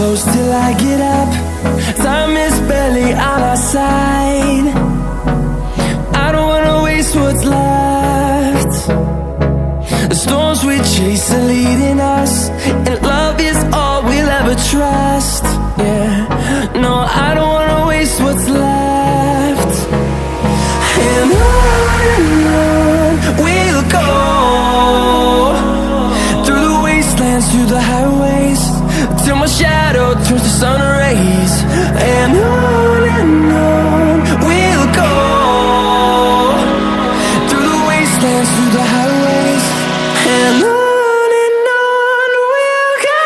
close till I get up. Time is barely on our side. I don't wanna waste what's left. The storms we chase are leading us, and love is all we'll ever trust. Yeah, no, I don't wanna waste what's left. And on we'll go, through the wastelands, through the highways, till my shadow turns to sun rays. And on we'll go, through the wastelands, through the highways, and on we'll go.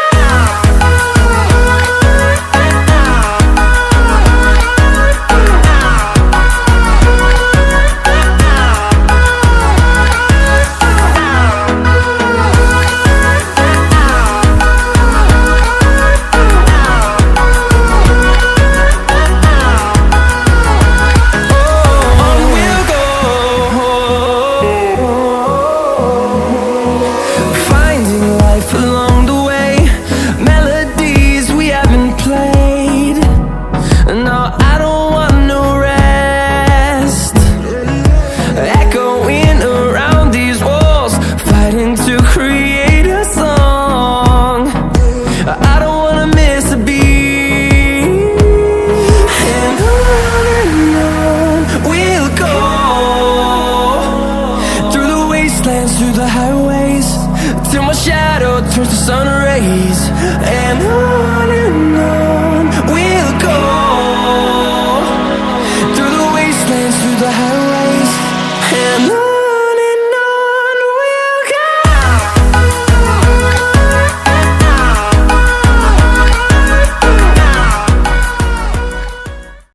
To create a song, I don't wanna miss a beat. And on we'll go, through the wastelands, through the highways, till my shadow turns to sun rays. And on